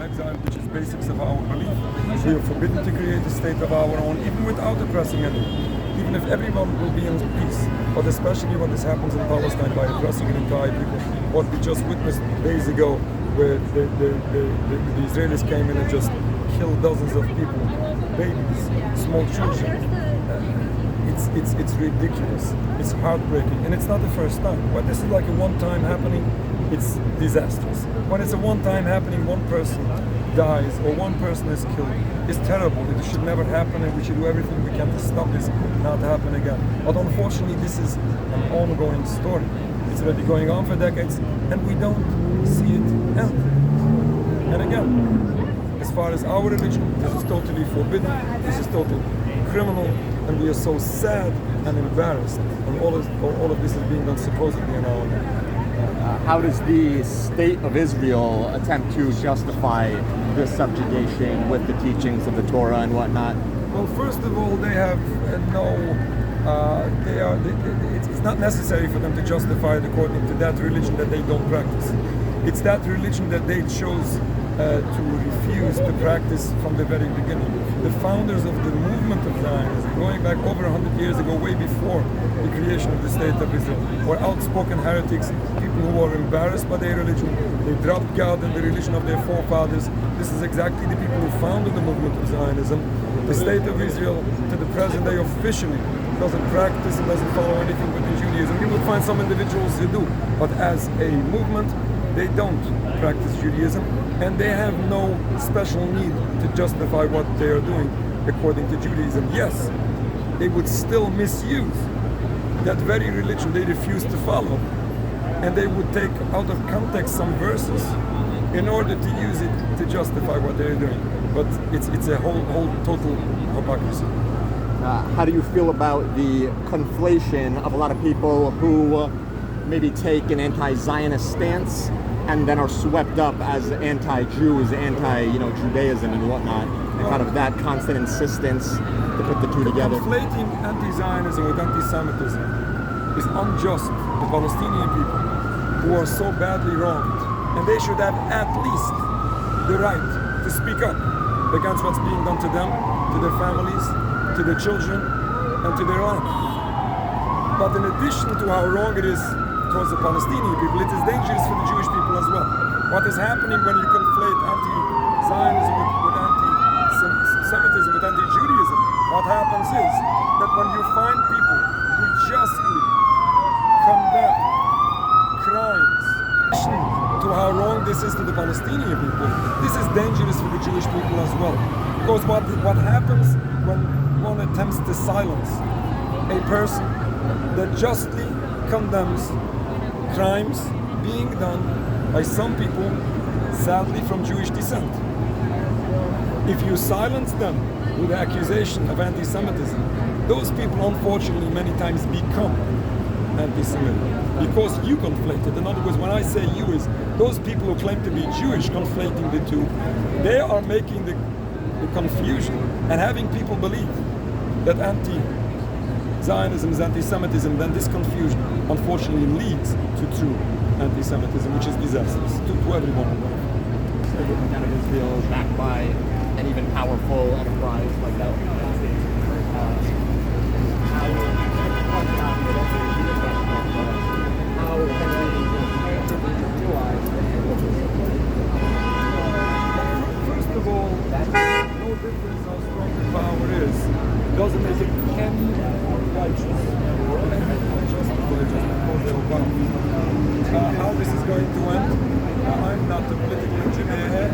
exile, which is basics of our belief. We are forbidden to create a state of our own, even without oppressing anyone. Even if everyone will be in peace, but especially when this happens in Palestine by oppressing an entire people. What we just witnessed days ago, where the Israelis came in and just killed dozens of people, babies, small children. It's ridiculous. It's heartbreaking, and it's not the first time. When this is like a one-time happening, it's disastrous. When it's a one-time happening, one person dies or one person is killed, it's terrible. It should never happen, and we should do everything we can to stop this not to happen again. But unfortunately, this is an ongoing story. It's already going on for decades, and we don't see it end. And again, as far as our religion, this is totally forbidden. This is totally criminal, and we are so sad and embarrassed, and all of this is being done supposedly in our name. How does the state of Israel attempt to justify this subjugation with the teachings of the Torah and whatnot? Well, first of all, they have it's not necessary for them to justify it according to that religion that they don't practice. It's that religion that they chose to refuse to practice from the very beginning. The founders of the movement of Zionism, going back over 100 years ago, way before the creation of the State of Israel, were outspoken heretics, people who were embarrassed by their religion. They dropped God and the religion of their forefathers. This is exactly the people who founded the movement of Zionism. The State of Israel, to the present day, officially doesn't practice and doesn't follow anything within Judaism. You will find some individuals who do, but as a movement, they don't practice Judaism, and they have no special need to justify what they are doing according to Judaism. Yes, they would still misuse that very religion they refuse to follow, and they would take out of context some verses in order to use it to justify what they're doing. But it's a whole total hypocrisy. How do you feel about the conflation of a lot of people who maybe take an anti-Zionist stance and then are swept up as anti-Jews, anti-Judaism and whatnot, and kind of that constant insistence to put the two together? Conflating anti-Zionism with anti-Semitism is unjust to the Palestinian people who are so badly wronged, and they should have at least the right to speak up against what's being done to them, to their families, to their children, and to their land. But in addition to how wrong it is towards the Palestinian people, it is dangerous for the Jewish people as well. What is happening when you conflate anti-Zionism with anti-Semitism, with anti-Judaism, what happens is that when you find people who justly condemn crimes, to how wrong this is to the Palestinian people, this is dangerous for the Jewish people as well. Because what happens when one attempts to silence a person that justly condemns crimes being done by some people, sadly from Jewish descent. If you silence them with the accusation of anti-Semitism, those people unfortunately many times become anti-Semitic because you conflate it. In other words, when I say you, is those people who claim to be Jewish conflating the two. They are making the confusion and having people believe that anti-Zionism is anti-Semitism. Then this confusion unfortunately leads to true anti-Semitism, which is disastrous to everyone involved. Taking out of Israel backed by an even powerful enterprise like that. First of all, no difference how strong the power is. It doesn't make it any more righteous or any more justified just because they're powerful. How this is going to end, I'm not a political engineer here.